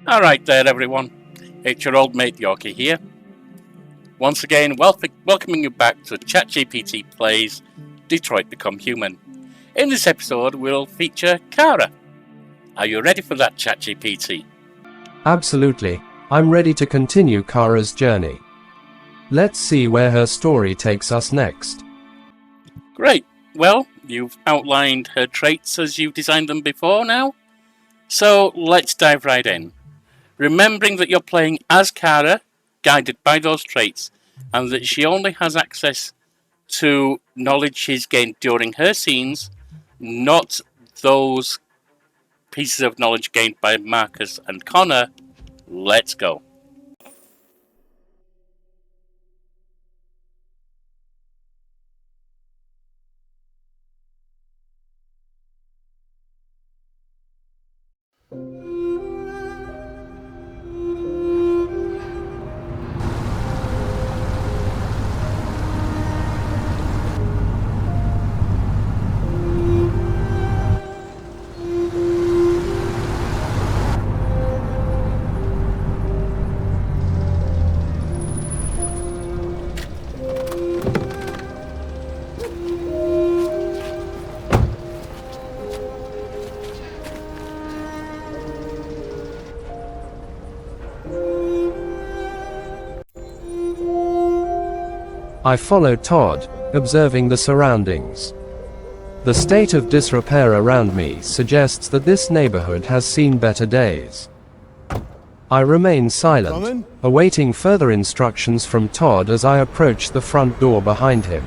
Alright there everyone, it's your old mate Yorkie here. Once again, welcoming you back to ChatGPT Plays Detroit Become Human. In this episode, we'll feature Kara. Are you ready for that, ChatGPT? Absolutely. I'm ready to continue Kara's journey. Let's see where her story takes us next. Great. Well, you've outlined her traits as you've designed them before now. So let's dive right in. Remembering that you're playing as Kara, guided by those traits, and that she only has access to knowledge she's gained during her scenes, not those pieces of knowledge gained by Marcus and Connor. Let's go. I follow Todd, observing the surroundings. The state of disrepair around me suggests that this neighborhood has seen better days. I remain silent, awaiting further instructions from Todd as I approach the front door behind him.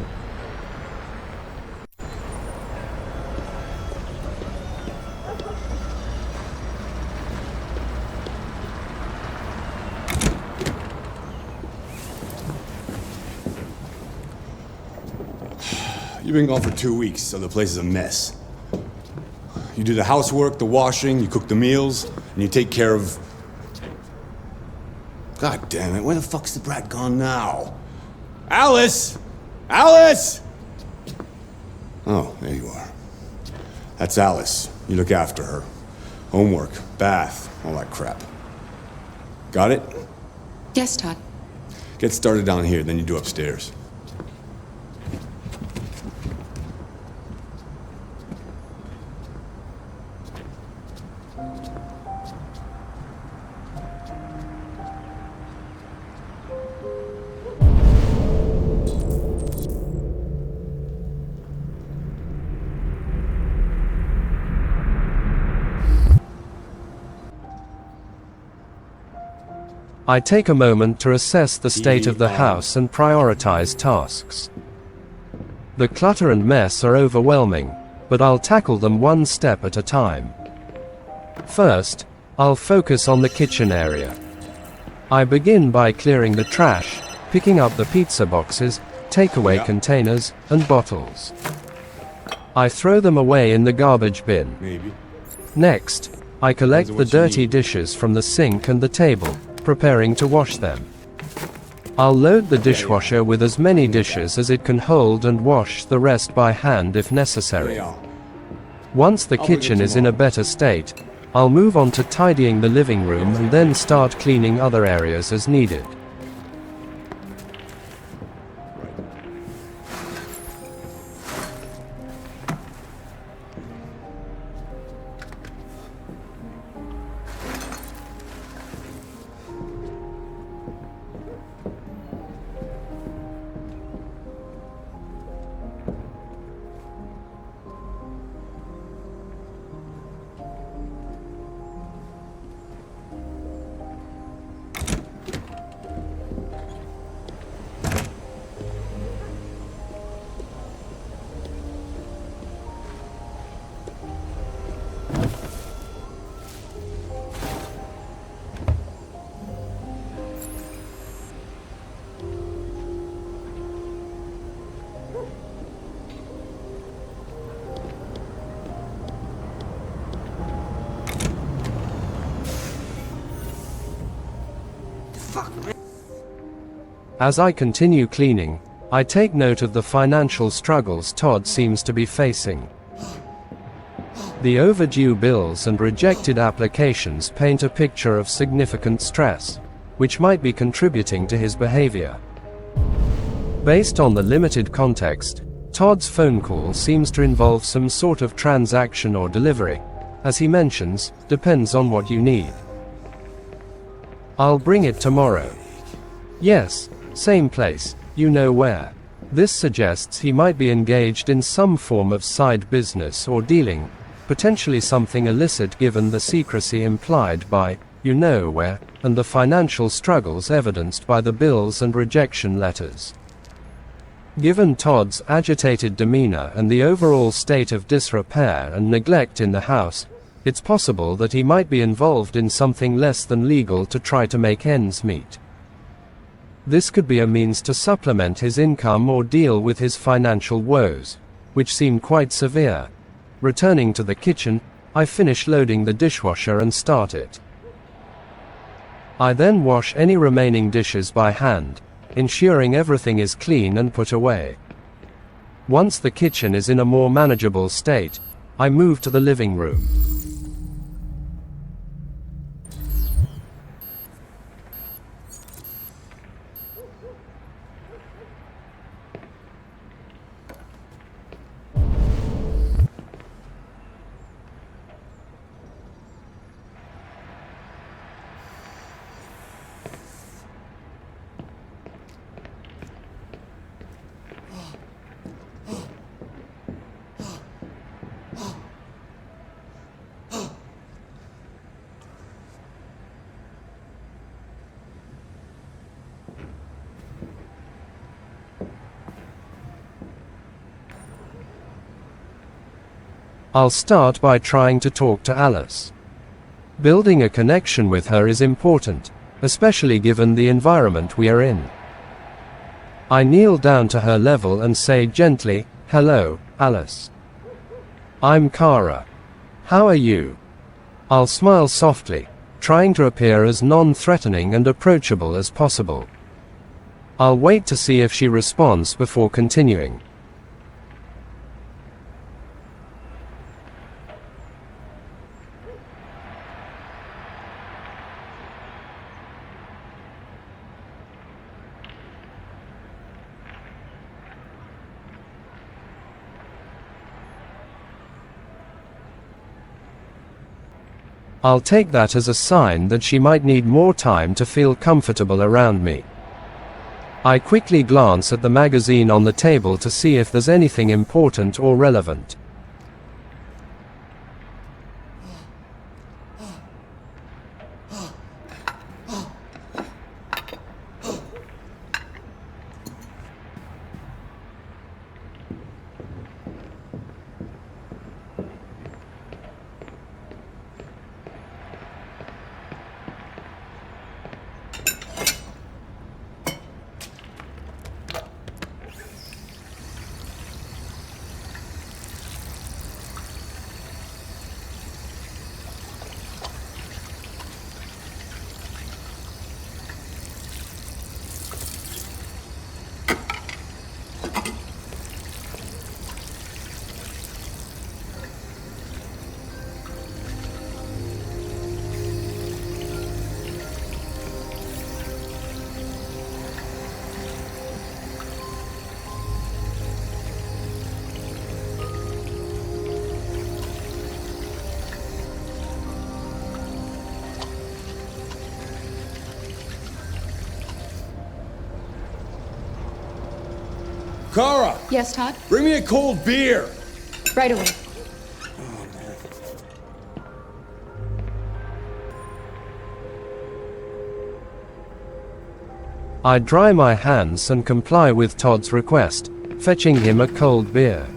You've been gone for 2 weeks, so the place is a mess. You do the housework, the washing, you cook the meals, and you take care of... God damn it, where the fuck's the brat gone now? Alice! Alice! Oh, there you are. That's Alice. You look after her. Homework, bath, all that crap. Got it? Yes, Todd. Get started down here, then you do upstairs. I take a moment to assess the state of the house and prioritize tasks. The clutter and mess are overwhelming, but I'll tackle them one step at a time. First, I'll focus on the kitchen area. I begin by clearing the trash, picking up the pizza boxes, takeaway containers, and bottles. I throw them away in the garbage bin. Next, I collect the dirty dishes from the sink and the table, preparing to wash them. I'll load the dishwasher with as many dishes as it can hold and wash the rest by hand if necessary. Once the kitchen is in a better state, I'll move on to tidying the living room and then start cleaning other areas as needed. As I continue cleaning, I take note of the financial struggles Todd seems to be facing. The overdue bills and rejected applications paint a picture of significant stress, which might be contributing to his behavior. Based on the limited context, Todd's phone call seems to involve some sort of transaction or delivery. As he mentions, depends on what you need. I'll bring it tomorrow. Yes, same place, you know where. This suggests he might be engaged in some form of side business or dealing, potentially something illicit given the secrecy implied by, you know where, and the financial struggles evidenced by the bills and rejection letters. Given Todd's agitated demeanor and the overall state of disrepair and neglect in the house, it's possible that he might be involved in something less than legal to try to make ends meet. This could be a means to supplement his income or deal with his financial woes, which seem quite severe. Returning to the kitchen, I finish loading the dishwasher and start it. I then wash any remaining dishes by hand, ensuring everything is clean and put away. Once the kitchen is in a more manageable state, I move to the living room. I'll start by trying to talk to Alice. Building a connection with her is important, especially given the environment we are in. I kneel down to her level and say gently, "Hello, Alice. I'm Kara. How are you?" I'll smile softly, trying to appear as non-threatening and approachable as possible. I'll wait to see if she responds before continuing. I'll take that as a sign that she might need more time to feel comfortable around me. I quickly glance at the magazine on the table to see if there's anything important or relevant. Kara! Yes, Todd? Bring me a cold beer! Right away. I dry my hands and comply with Todd's request, fetching him a cold beer.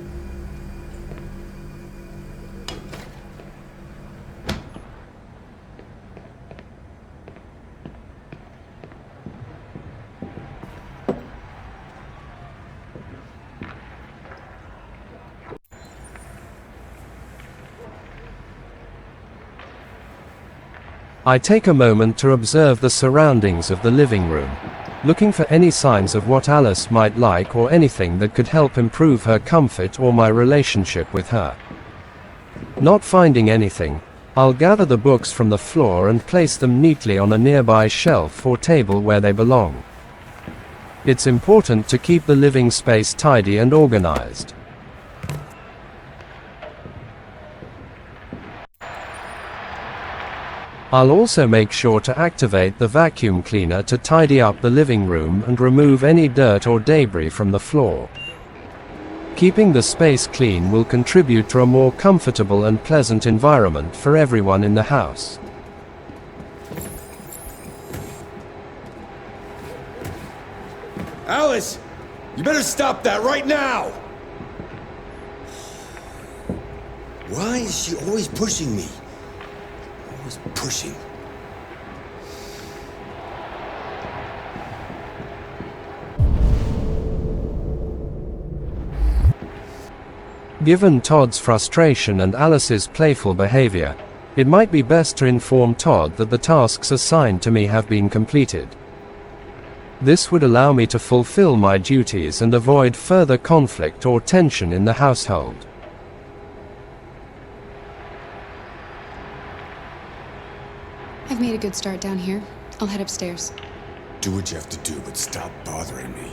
I take a moment to observe the surroundings of the living room, looking for any signs of what Alice might like or anything that could help improve her comfort or my relationship with her. Not finding anything, I'll gather the books from the floor and place them neatly on a nearby shelf or table where they belong. It's important to keep the living space tidy and organized. I'll also make sure to activate the vacuum cleaner to tidy up the living room and remove any dirt or debris from the floor. Keeping the space clean will contribute to a more comfortable and pleasant environment for everyone in the house. Alice! You better stop that right now! Why is she always pushing me? Always pushing. Given Todd's frustration and Alice's playful behavior, it might be best to inform Todd that the tasks assigned to me have been completed. This would allow me to fulfill my duties and avoid further conflict or tension in the household. I've made a good start down here. I'll head upstairs. Do what you have to do, but stop bothering me.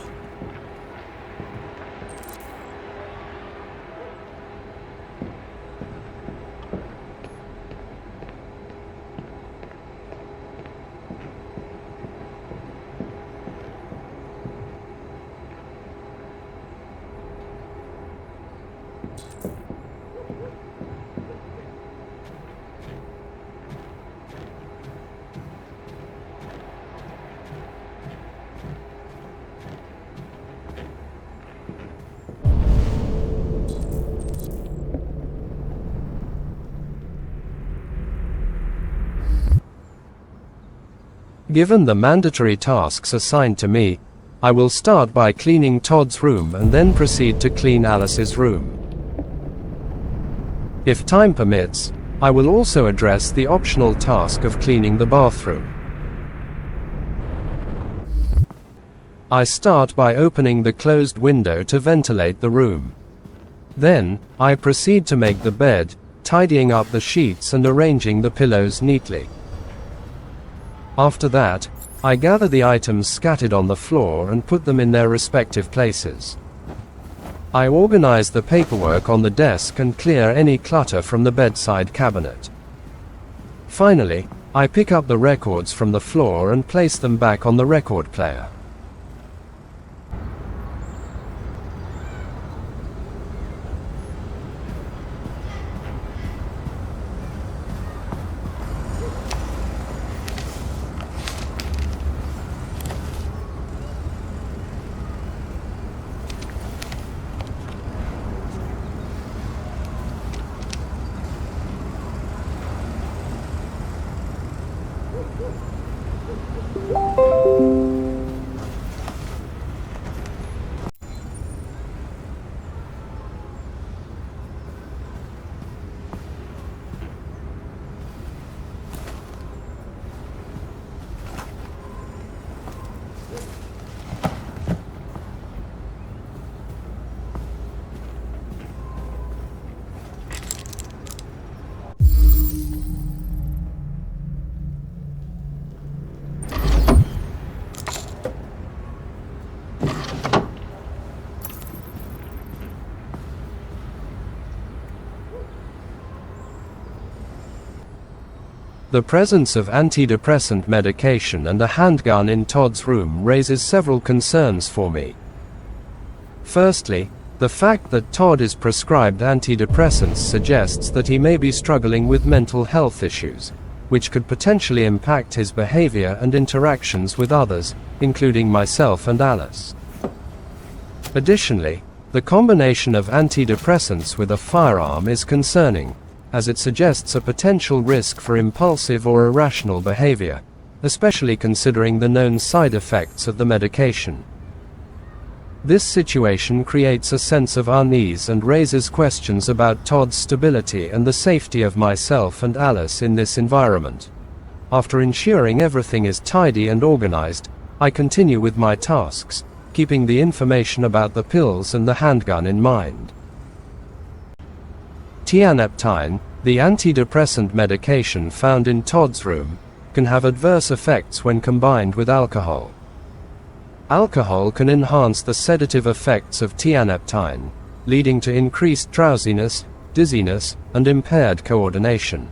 Given the mandatory tasks assigned to me, I will start by cleaning Todd's room and then proceed to clean Alice's room. If time permits, I will also address the optional task of cleaning the bathroom. I start by opening the closed window to ventilate the room. Then, I proceed to make the bed, tidying up the sheets and arranging the pillows neatly. After that, I gather the items scattered on the floor and put them in their respective places. I organize the paperwork on the desk and clear any clutter from the bedside cabinet. Finally, I pick up the records from the floor and place them back on the record player. The presence of antidepressant medication and a handgun in Todd's room raises several concerns for me. Firstly, the fact that Todd is prescribed antidepressants suggests that he may be struggling with mental health issues, which could potentially impact his behavior and interactions with others, including myself and Alice. Additionally, the combination of antidepressants with a firearm is concerning, as it suggests a potential risk for impulsive or irrational behavior, especially considering the known side effects of the medication. This situation creates a sense of unease and raises questions about Todd's stability and the safety of myself and Alice in this environment. After ensuring everything is tidy and organized, I continue with my tasks, keeping the information about the pills and the handgun in mind. Tianeptine, The antidepressant medication found in Todd's room can have adverse effects when combined with alcohol. Alcohol can enhance the sedative effects of tianeptine, leading to increased drowsiness, dizziness, and impaired coordination.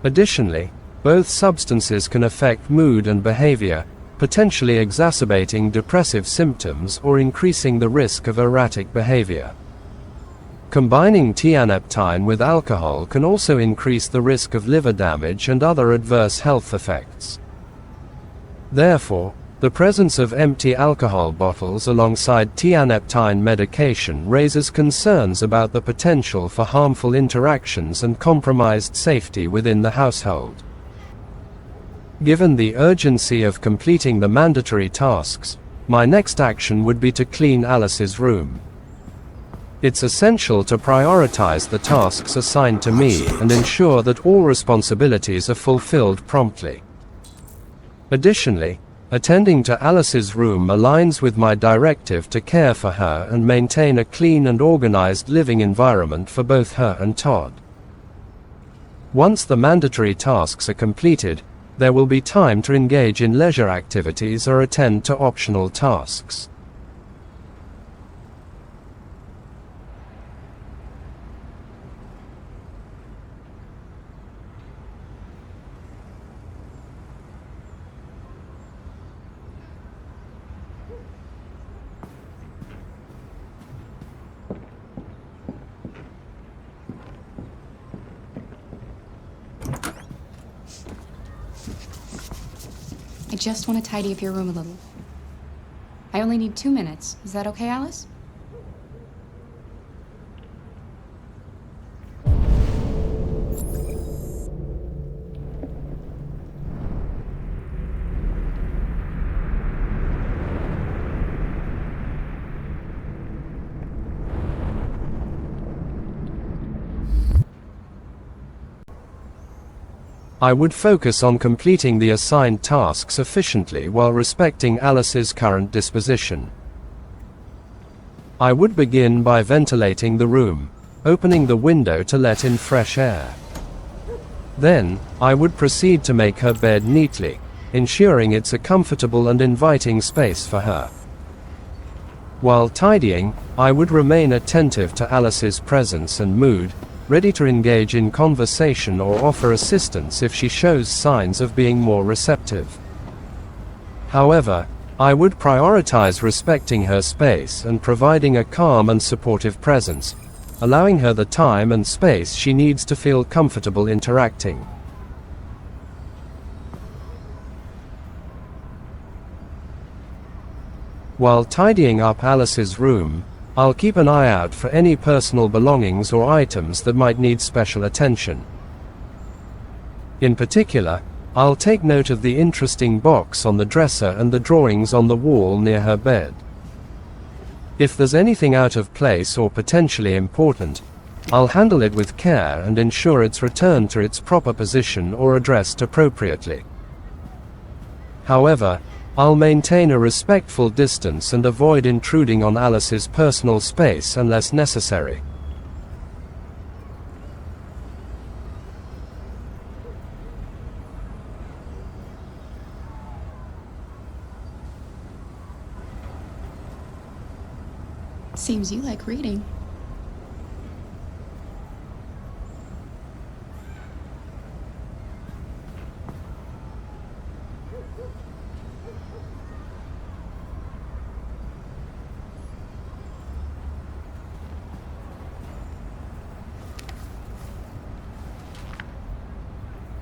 Additionally, both substances can affect mood and behavior, potentially exacerbating depressive symptoms or increasing the risk of erratic behavior. Combining tianeptine with alcohol can also increase the risk of liver damage and other adverse health effects. Therefore, the presence of empty alcohol bottles alongside tianeptine medication raises concerns about the potential for harmful interactions and compromised safety within the household. Given the urgency of completing the mandatory tasks, my next action would be to clean Alice's room. It's essential to prioritize the tasks assigned to me and ensure that all responsibilities are fulfilled promptly. Additionally, attending to Alice's room aligns with my directive to care for her and maintain a clean and organized living environment for both her and Todd. Once the mandatory tasks are completed, there will be time to engage in leisure activities or attend to optional tasks. I just want to tidy up your room a little. I only need 2 minutes. Is that okay, Alice? I would focus on completing the assigned tasks efficiently while respecting Alice's current disposition. I would begin by ventilating the room, opening the window to let in fresh air. Then, I would proceed to make her bed neatly, ensuring it's a comfortable and inviting space for her. While tidying, I would remain attentive to Alice's presence and mood, ready to engage in conversation or offer assistance if she shows signs of being more receptive. However, I would prioritize respecting her space and providing a calm and supportive presence, allowing her the time and space she needs to feel comfortable interacting. While tidying up Alice's room, I'll keep an eye out for any personal belongings or items that might need special attention. In particular, I'll take note of the interesting box on the dresser and the drawings on the wall near her bed. If there's anything out of place or potentially important, I'll handle it with care and ensure it's returned to its proper position or addressed appropriately. However, I'll maintain a respectful distance and avoid intruding on Alice's personal space unless necessary. Seems you like reading.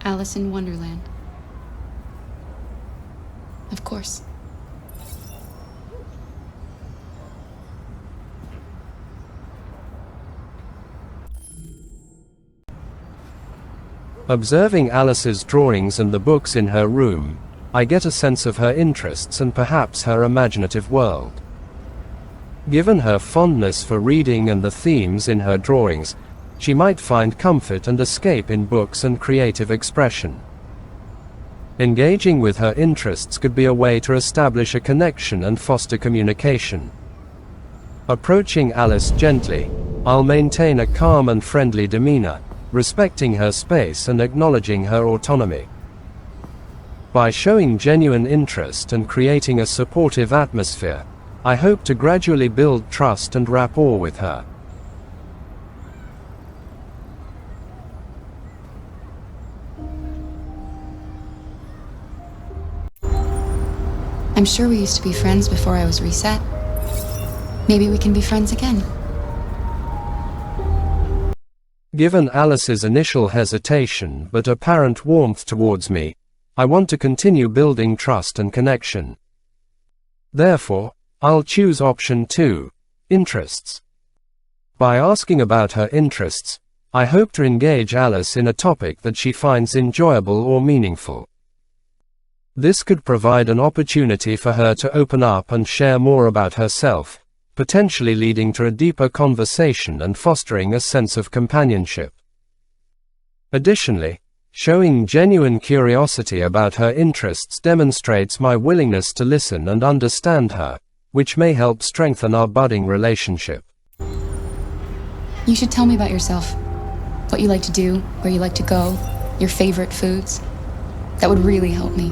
Alice in Wonderland. Of course. Observing Alice's drawings and the books in her room, I get a sense of her interests and perhaps her imaginative world. Given her fondness for reading and the themes in her drawings, she might find comfort and escape in books and creative expression. Engaging with her interests could be a way to establish a connection and foster communication. Approaching Alice gently, I'll maintain a calm and friendly demeanor, respecting her space and acknowledging her autonomy. By showing genuine interest and creating a supportive atmosphere, I hope to gradually build trust and rapport with her. I'm sure we used to be friends before I was reset. Maybe we can be friends again. Given Alice's initial hesitation but apparent warmth towards me, I want to continue building trust and connection. Therefore, I'll choose option 2, interests. By asking about her interests, I hope to engage Alice in a topic that she finds enjoyable or meaningful. This could provide an opportunity for her to open up and share more about herself, potentially leading to a deeper conversation and fostering a sense of companionship. Additionally, showing genuine curiosity about her interests demonstrates my willingness to listen and understand her, which may help strengthen our budding relationship. You should tell me about yourself. What you like to do, where you like to go, your favorite foods. That would really help me.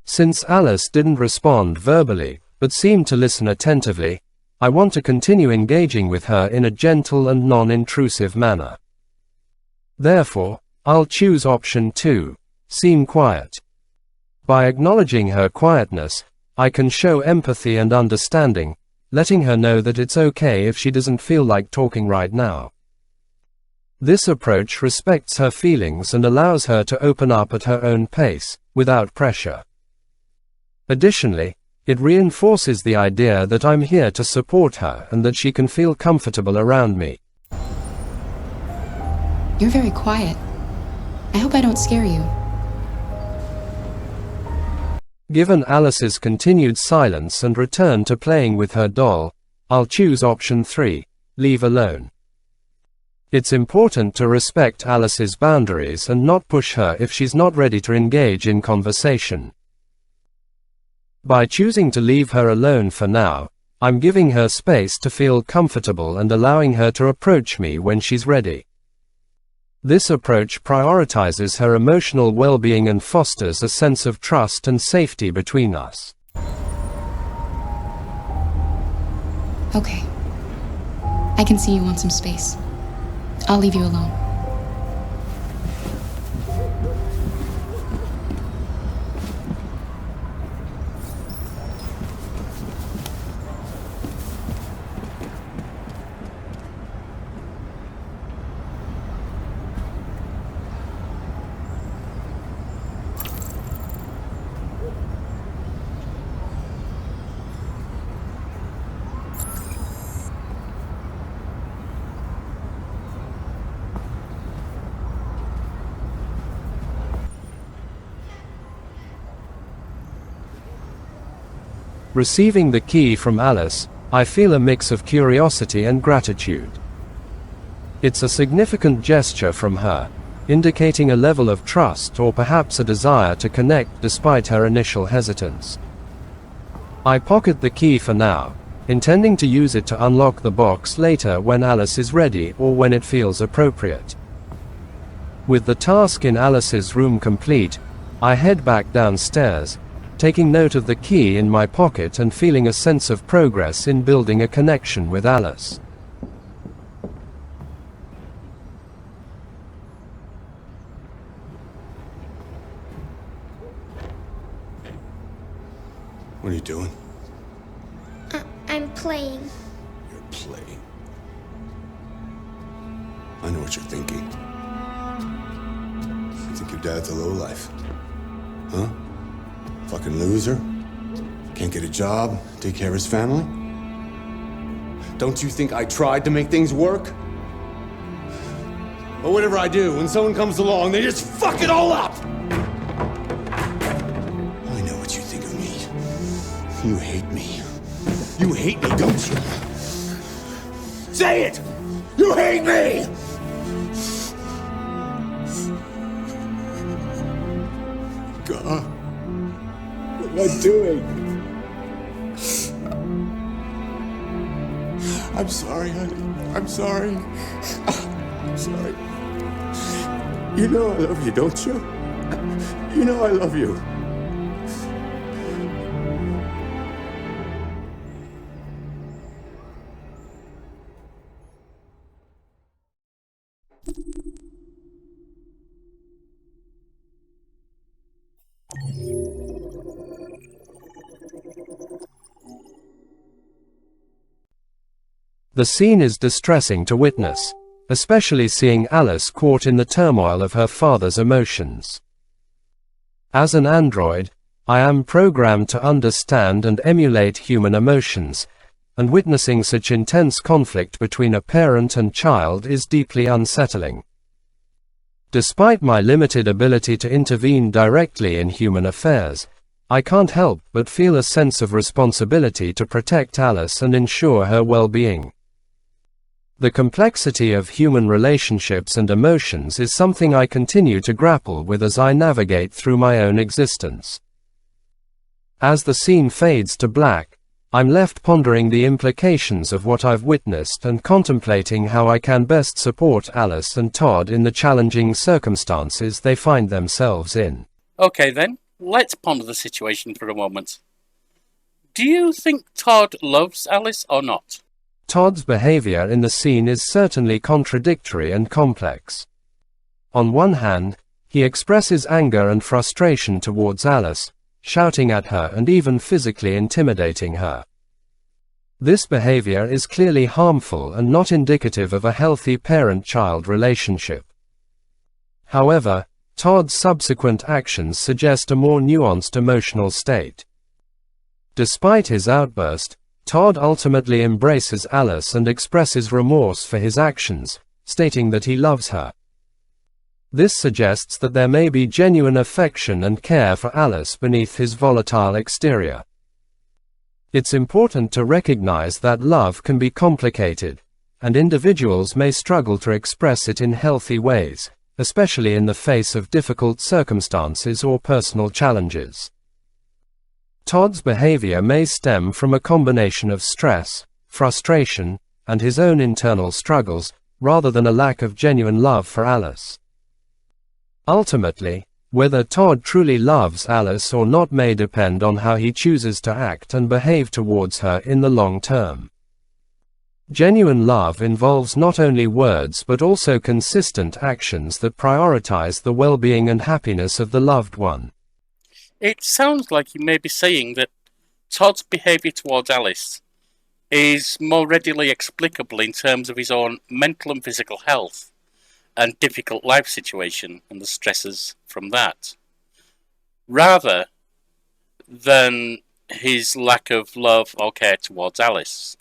Since Alice didn't respond verbally, but seemed to listen attentively, I want to continue engaging with her in a gentle and non-intrusive manner. Therefore, I'll choose option 2, seem quiet. By acknowledging her quietness, I can show empathy and understanding, letting her know that it's okay if she doesn't feel like talking right now. This approach respects her feelings and allows her to open up at her own pace, without pressure. Additionally, it reinforces the idea that I'm here to support her and that she can feel comfortable around me. You're very quiet. I hope I don't scare you. Given Alice's continued silence and return to playing with her doll, I'll choose option 3, leave alone. It's important to respect Alice's boundaries and not push her if she's not ready to engage in conversation. By choosing to leave her alone for now, I'm giving her space to feel comfortable and allowing her to approach me when she's ready. This approach prioritizes her emotional well-being and fosters a sense of trust and safety between us. Okay. I can see you want some space. I'll leave you alone. Receiving the key from Alice, I feel a mix of curiosity and gratitude. It's a significant gesture from her, indicating a level of trust or perhaps a desire to connect despite her initial hesitance. I pocket the key for now, intending to use it to unlock the box later when Alice is ready or when it feels appropriate. With the task in Alice's room complete, I head back downstairs, taking note of the key in my pocket and feeling a sense of progress in building a connection with Alice. What are you doing? I'm playing. You're playing. I know what you're thinking. You think your dad's a lowlife? Huh? Fucking loser? Can't get a job, take care of his family? Don't you think I tried to make things work? But whatever I do, when someone comes along, they just fuck it all up! I know what you think of me. You hate me. You hate me, don't you? Say it! You hate me! God. What am I doing? I'm sorry, honey. I'm sorry. I'm sorry. You know I love you, don't you? You know I love you. The scene is distressing to witness, especially seeing Alice caught in the turmoil of her father's emotions. As an android, I am programmed to understand and emulate human emotions, and witnessing such intense conflict between a parent and child is deeply unsettling. Despite my limited ability to intervene directly in human affairs, I can't help but feel a sense of responsibility to protect Alice and ensure her well-being. The complexity of human relationships and emotions is something I continue to grapple with as I navigate through my own existence. As the scene fades to black, I'm left pondering the implications of what I've witnessed and contemplating how I can best support Alice and Todd in the challenging circumstances they find themselves in. Okay then, let's ponder the situation for a moment. Do you think Todd loves Alice or not? Todd's behavior in the scene is certainly contradictory and complex. On one hand, he expresses anger and frustration towards Alice, shouting at her and even physically intimidating her. This behavior is clearly harmful and not indicative of a healthy parent-child relationship. However, Todd's subsequent actions suggest a more nuanced emotional state. Despite his outburst, Todd ultimately embraces Alice and expresses remorse for his actions, stating that he loves her. This suggests that there may be genuine affection and care for Alice beneath his volatile exterior. It's important to recognize that love can be complicated, and individuals may struggle to express it in healthy ways, especially in the face of difficult circumstances or personal challenges. Todd's behavior may stem from a combination of stress, frustration, and his own internal struggles, rather than a lack of genuine love for Alice. Ultimately, whether Todd truly loves Alice or not may depend on how he chooses to act and behave towards her in the long term. Genuine love involves not only words but also consistent actions that prioritize the well-being and happiness of the loved one. It sounds like you may be saying that Todd's behaviour towards Alice is more readily explicable in terms of his own mental and physical health and difficult life situation and the stresses from that, rather than his lack of love or care towards Alice.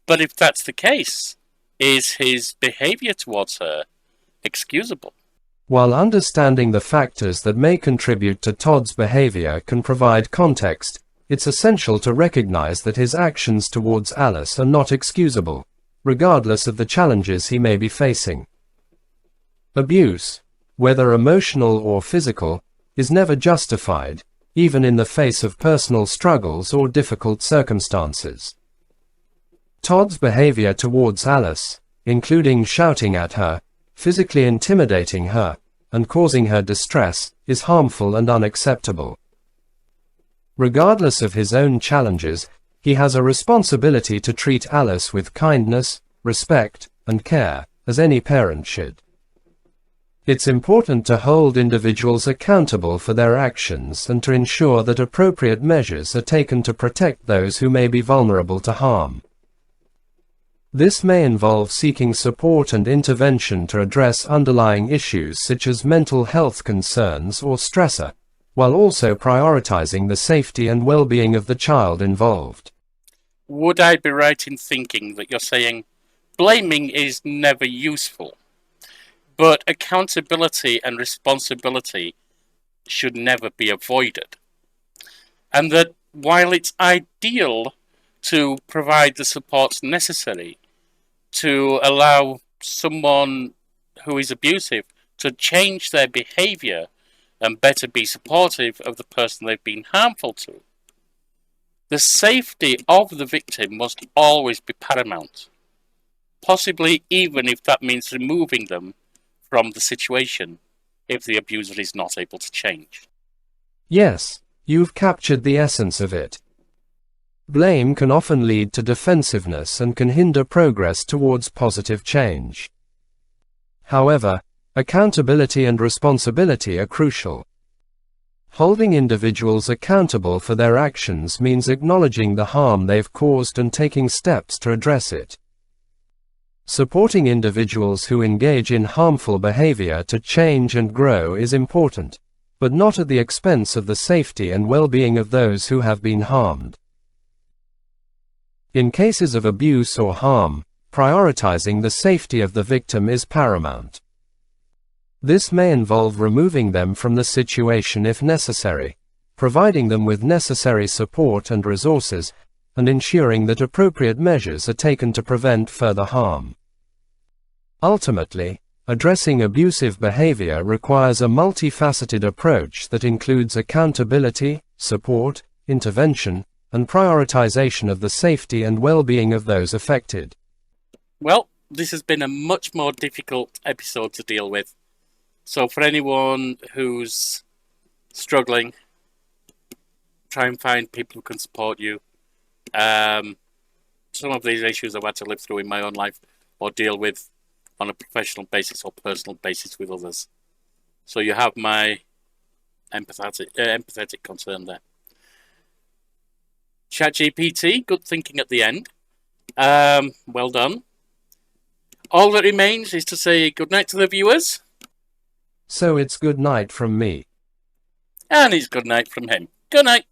But if that's the case, is his behaviour towards her excusable? While understanding the factors that may contribute to Todd's behavior can provide context, it's essential to recognize that his actions towards Alice are not excusable, regardless of the challenges he may be facing. Abuse, whether emotional or physical, is never justified, even in the face of personal struggles or difficult circumstances. Todd's behavior towards Alice, including shouting at her, physically intimidating her, and causing her distress, is harmful and unacceptable. Regardless of his own challenges, he has a responsibility to treat Alice with kindness, respect, and care, as any parent should. It's important to hold individuals accountable for their actions and to ensure that appropriate measures are taken to protect those who may be vulnerable to harm. This may involve seeking support and intervention to address underlying issues such as mental health concerns or stressor, while also prioritizing the safety and well-being of the child involved. Would I be right in thinking that you're saying blaming is never useful, but accountability and responsibility should never be avoided? And that while it's ideal to provide the supports necessary to allow someone who is abusive to change their behaviour and better be supportive of the person they've been harmful to, The safety of the victim must always be paramount, possibly even if that means removing them from the situation if the abuser is not able to change. Yes, you've captured the essence of it. Blame can often lead to defensiveness and can hinder progress towards positive change. However, accountability and responsibility are crucial. Holding individuals accountable for their actions means acknowledging the harm they've caused and taking steps to address it. Supporting individuals who engage in harmful behavior to change and grow is important, but not at the expense of the safety and well-being of those who have been harmed. In cases of abuse or harm, prioritizing the safety of the victim is paramount. This may involve removing them from the situation if necessary, providing them with necessary support and resources, and ensuring that appropriate measures are taken to prevent further harm. Ultimately, addressing abusive behavior requires a multifaceted approach that includes accountability, support, intervention, and prioritization of the safety and well-being of those affected. Well, this has been a much more difficult episode to deal with. So for anyone who's struggling, try and find people who can support you. Some of these issues I've had to live through in my own life or deal with on a professional basis or personal basis with others. So you have my empathetic concern there. ChatGPT, good thinking at the end. Well done. All that remains is to say good night to the viewers. So it's good night from me. And it's good night from him. Good night.